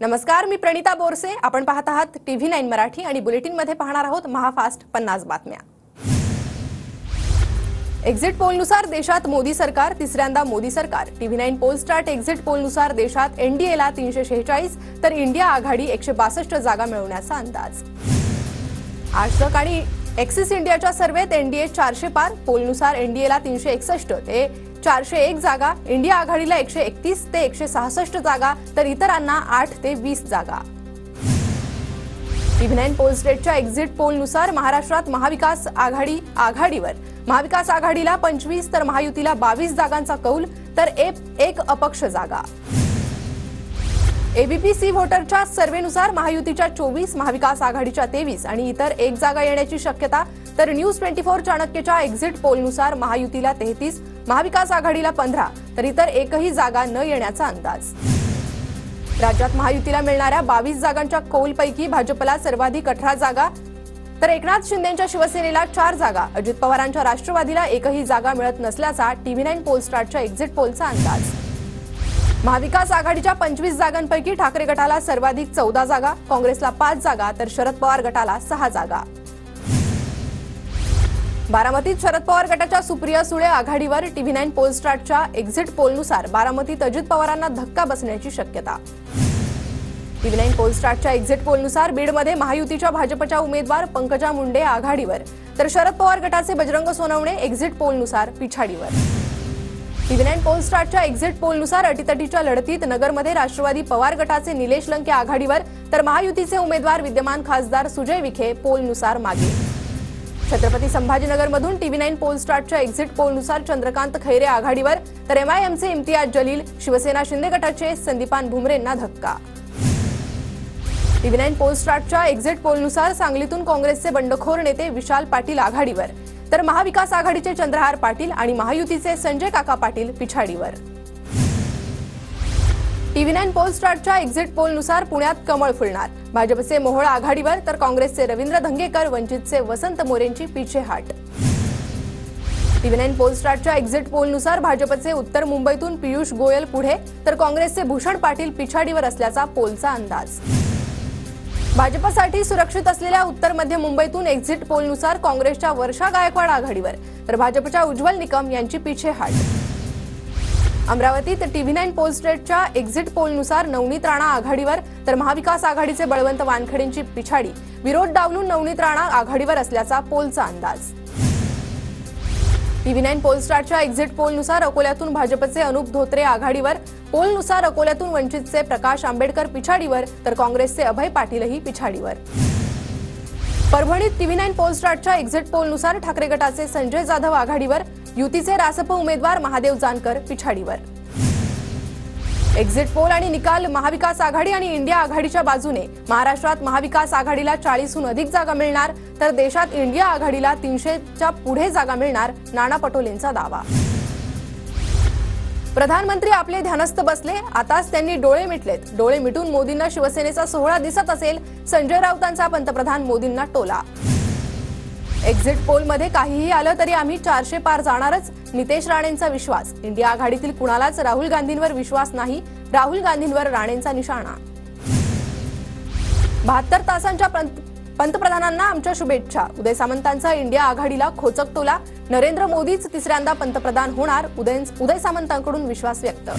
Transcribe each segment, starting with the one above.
नमस्कार, मी प्रणिता बोरसे. आपण पाहत आहात TV9 मराठी आणि बुलेटिन मध्ये पाहणार आहोत महाफास्ट 50 बातम्या. एक्झिट पोलनुसार देशात मोदी सरकार, तिसऱ्यांदा मोदी सरकार. TV9 पोलस्टार्ट एक्झिट पोलनुसार देशात NDAला 346 तर इंडिया आघाडी 162 जागा मिळवण्याचा अंदाज. आज तक आणि एक्सिस इंडियाच्या सर्वेत NDA 400 पार. पोलनुसार NDAला 361 ते 401 जागा, इंडिया आघाडीला 131 ते 166 जागा तर इतरांना 8 ते 20 जागा. TV9 पोलस्टेटच्या एक्झिट पोलनुसार महाराष्ट्रात महाविकास आघाडीवर महाविकास आघाडीला 25 तर महायुतीला 22 जागांचा कौल तर एक अपक्ष जागा. ABPC व्होटरच्या सर्वेनुसार महायुतीच्या 24, महाविकास आघाडीच्या 23 आणि इतर 1 जागा येण्याची शक्यता. तर न्यूज 24 चाणक्यच्या एक्झिट पोलनुसार महायुतीला 33, महाविकास आघाडीला 15 तर इतर एकही जागा न येण्याचा अंदाज. राज्यात महायुतीला मिळणाऱ्या 22 जागांच्या कौलपैकी भाजपला सर्वाधिक 18 जागा तर एकनाथ शिंदेंच्या शिवसेनेला 4 जागा, अजित पवारांच्या राष्ट्रवादीला एकही जागा मिळत नसल्याचा TV9 पोलस्टार्टच्या एक्झिट पोलचा अंदाज. महाविकास आघाडीच्या 25 जागांपैकी ठाकरे गटाला सर्वाधिक 14 जागा, काँग्रेसला 5 जागा तर शरद पवार गटाला 6 जागा. बारामतीत शरद पवार गटाच्या सुप्रिया सुळे आघाडीवर. TV9 पोलस्टार्टच्या एक्झिट पोलनुसार बारामतीत अजित पवारांना धक्का बसण्याची शक्यता. TV9 पोलस्टार्टच्या एक्झिट पोलनुसार बीडमध्ये महायुतीच्या भाजपच्या उमेदवार पंकजा मुंडे आघाडीवर तर शरद पवार गटाचे बजरंग सोनवणे एक्झिट पोलनुसार पिछाडीवर. TV9 पोलस्टार्टच्या एक्झिट पोलनुसार अटीतटीच्या लढतीत नगरमध्ये राष्ट्रवादी पवार गटाचे निलेश लंके आघाडीवर तर महायुतीचे उमेदवार विद्यमान खासदार सुजय विखे पोलनुसार मागे. छत्रपती संभाजीनगरमधून TV9 पोलस्टार्टच्या एक्झिट पोलनुसार चंद्रकांत खैरे आघाडीवर तर MIMचे इम्तियाज जलील, शिवसेना शिंदे गटाचे संदीपान भुमरेंना धक्का. TV9 पोलस्टार्टच्या एक्झिट पोलनुसार सांगलीतून काँग्रेसचे बंडखोर नेते विशाल पाटील आघाडीवर तर महाविकास आघाडीचे चंद्रहार पाटील आणि महायुतीचे संजय काका पाटील पिछाडीवर. TV9 पोलस्टार्टच्या एक्झिट पोलनुसार पुण्यात कमळ फुलणार. भाजपचे मोहोळ आघाडीवर तर काँग्रेसचे रवींद्र धंगेकर, वंचितचे वसंत मोरेंची पिछेहाट. TV9 पोलस्टार्टच्या एक्झिट पोलनुसार भाजपचे उत्तर मुंबईतून पियुष गोयल पुढे तर काँग्रेसचे भूषण पाटील पिछाडीवर असल्याचा पोलचा अंदाज. भाजपसाठी सुरक्षित असलेल्या उत्तर मध्य मुंबईतून एक्झिट पोलनुसार काँग्रेसच्या वर्षा गायकवाड आघाडीवर तर भाजपच्या उज्ज्वल निकम यांची पिछेहाट. अमरावतीत TV9 पोलस्टेटच्या एक्झिट पोलनुसार नवनीत राणा आघाडीवर तर महाविकास आघाडीचे बळवंत वानखेडेंची पिछाडी. विरोध डावलून नवनीत राणा आघाडीवर असल्याचा पोलचा अंदाज. TV9 पोलस्टार्टच्या एक्झिट पोलनुसार अकोल्यातून भाजपचे अनुप धोत्रे आघाडीवर. पोलनुसार अकोल्यातून वंचितचे प्रकाश आंबेडकर पिछाडीवर तर काँग्रेसचे अभय पाटीलही पिछाडीवर. परभणीत TV9 पोलस्टार्टच्या एक्झिट पोलनुसार ठाकरे गटाचे संजय जाधव आघाडीवर, युतीचे रासप उमेदवार महादेव जानकर पिछाडीवर. एक्झिट पोल आणि निकाल महाविकास आघाडी आणि इंडिया आघाडीच्या बाजूने. महाराष्ट्रात महाविकास आघाडीला 40हून अधिक जागा मिळणार तर देशात इंडिया आघाडीला 300च्या पुढे जागा मिळणार, नाना पटोलेंचा दावा. प्रधानमंत्री आपले ध्यानस्थ बसले, आताच त्यांनी डोळे मिटलेत. डोळे मिटून मोदींना शिवसेनेचा सोहळा दिसत असेल, संजय राऊतांचा पंतप्रधान मोदींना टोला. एक्झिट पोलमध्ये काहीही आलं तरी आम्ही 400 पार जाणारच, नितेश राणेंचा विश्वास. इंडिया आघाडीतील कुणालाच राहुल गांधींवर विश्वास नाही, राहुल गांधींवर राणेंचा निशाणा. 72 तासांच्या पंतप्रधानांना आमच्या शुभेच्छा. उदय सामंतांचा इंडिया आघाडीला खोचक टोला. नरेंद्र मोदीच तिसऱ्यांदा पंतप्रधान होणार, उदय सामंतांकडून विश्वास व्यक्त.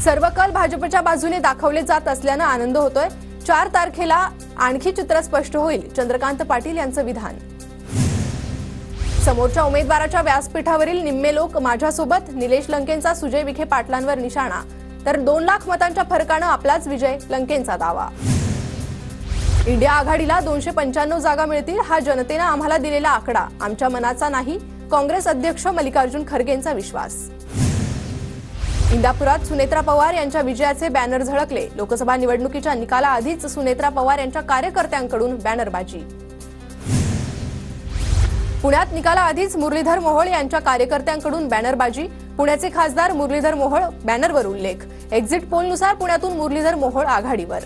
सर्व कल भाजपच्या बाजूने दाखवले जात असल्यानं आनंद होतोय. 4 तारखेला आणखी चित्र स्पष्ट होईल, चंद्रकांत पाटील यांचं विधान. समोरच्या उमेदवाराच्या व्यासपीठावरील निम्मे लोक माझ्यासोबत, निलेश लंकेंचा सुजय विखे पाटलांवर निशाणा तर 2 लाख मतांच्या फरकानं आपलाच विजय, लंकेंचा दावा. इंडिया आघाडीला 295 जागा मिळतील, हा जनतेनं आम्हाला दिलेला आकडा, आमच्या मनाचा नाही, काँग्रेस अध्यक्ष मल्लिकार्जुन खरगेंचा विश्वास. इंदापुरात सुनेत्रा पवार यांच्या विजयाचे बॅनर झळकले. लोकसभा निवडणुकीच्या निकालाआधीच सुनेत्रा पवार यांच्या कार्यकर्त्यांकडून बॅनरबाजी. पुण्यात निकालाआधीच मुरलीधर मोहोळ यांच्या कार्यकर्त्यांकडून बॅनरबाजी. पुण्याचे खासदार मुरलीधर मोहोळ बॅनरवर उल्लेख. एक्झिट पोलनुसार पुण्यातून मुरलीधर मोहोळ आघाडीवर.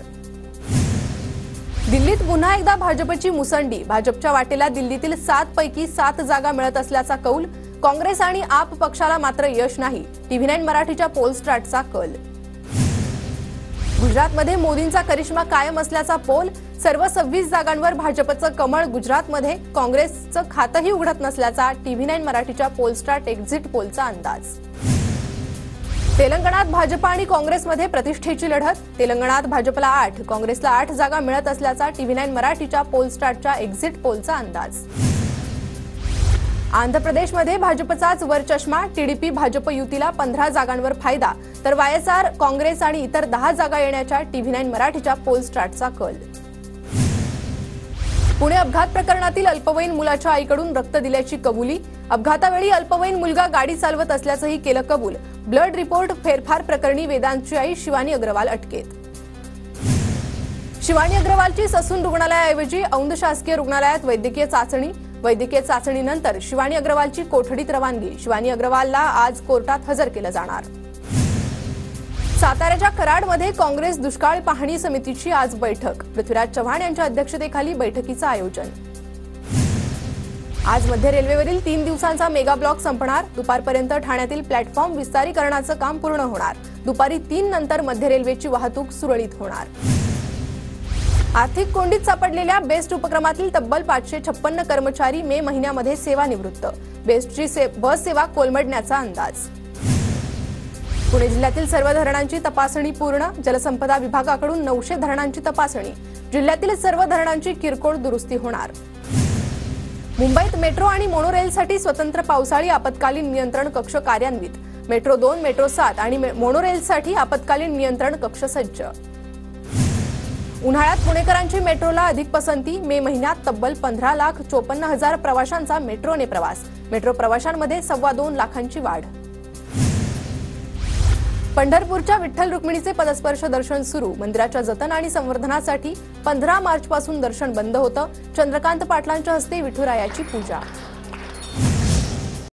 दिल्लीत पुन्हा एकदा भाजपची मुसंडी. भाजपच्या वाटेला दिल्लीतील 7 पैकी 7 जागा मिळत असल्याचा कौल. काँग्रेस आणि आप पक्षाला मात्र यश नाही. TV9 मराठीच्या पोलस्टार्टचा कल. गुजरातमध्ये मोदींचा करिश्मा कायम असल्याचा पोल, सर्व 26 जागांवर भाजपचं कमळ. गुजरातमध्ये काँग्रेसचं खातंही उघडत नसल्याचा TV9 मराठीच्या पोलस्टार्ट एक्झिट पोलचा अंदाज. तेलंगणात भाजप आणि काँग्रेसमध्ये प्रतिष्ठेची लढत. तेलंगणात भाजपला 8, काँग्रेसला 8 जागा मिळत असल्याचा TV9 मराठीच्या पोलस्टार्टच्या एक्झिट पोलचा अंदाज. आंध्र प्रदेशमध्ये भाजपचाच वरचष्मा. TDP भाजप युतीला 15 जागांवर फायदा, तर YSR, काँग्रेस आणि इतर 10 जागा येण्याच्या TV9 मराठीच्या पोलस्टार्टचा कल. पुणे अपघात प्रकरणातील अल्पवयीन मुलाच्या आईकडून रक्त दिल्याची कबुली. अपघातावेळी अल्पवयीन मुलगा गाडी चालवत असल्याचंही केलं कबूल. ब्लड रिपोर्ट फेरफार प्रकरणी वेदांतची आई शिवानी अग्रवाल अटकेत. शिवानी अग्रवालची ससून रुग्णालयाऐवजी औंध शासकीय रुग्णालयात वैद्यकीय चाचणी. वैद्यकीय चाचणीनंतर शिवानी अग्रवालची कोठडीत रवानगी. शिवानी अग्रवालला आज कोर्टात हजर केलं जाणार. साताऱ्याच्या कराडमध्ये काँग्रेस दुष्काळ पाहणी समितीची आज बैठक. पृथ्वीराज चव्हाण यांच्या अध्यक्षतेखाली बैठकीचं आयोजन. आज मध्य रेल्वेवरील 3 दिवसांचा मेगा ब्लॉक संपणार. दुपारपर्यंत ठाण्यातील प्लॅटफॉर्म विस्तारीकरणाचं काम पूर्ण होणार. दुपारी 3 नंतर मध्य रेल्वेची वाहतूक सुरळीत होणार. आर्थिक कोंडीत सापडलेल्या बेस्ट उपक्रमातील तब्बल 556 कर्मचारी मे महिन्यामध्ये सेवानिवृत्त. बेस्टची बस सेवा कोलमडण्याचा अंदाज. पुणे जिल्ह्यातील सर्व धरणांची तपासणी पूर्ण. जलसंपदा विभागाकडून 900 धरणांची तपासणी. जिल्ह्यातील सर्व धरणांची किरकोळ दुरुस्ती होणार. मुंबईत मेट्रो आणि मोनोरेलसाठी स्वतंत्र पावसाळी आपत्कालीन नियंत्रण कक्ष कार्यान्वित. मेट्रो 2, मेट्रो 7 आणि मोनोरेलसाठी आपत्कालीन नियंत्रण कक्ष सज्ज. उन्हाळ्यात पुणेकरांची मेट्रोला अधिक पसंती. मे महिन्यात तब्बल 15,54,000 प्रवाशांचा मेट्रोने प्रवास. मेट्रो प्रवाशांमध्ये 2.25 लाखांची वाढ. पंढरपूरच्या विठ्ठल रुक्मिणीचे पदस्पर्श दर्शन सुरू. मंदिराच्या जतन आणि संवर्धनासाठी 15 मार्चपासून दर्शन बंद होतं. चंद्रकांत पाटलांच्या हस्ते विठुरायाची पूजा.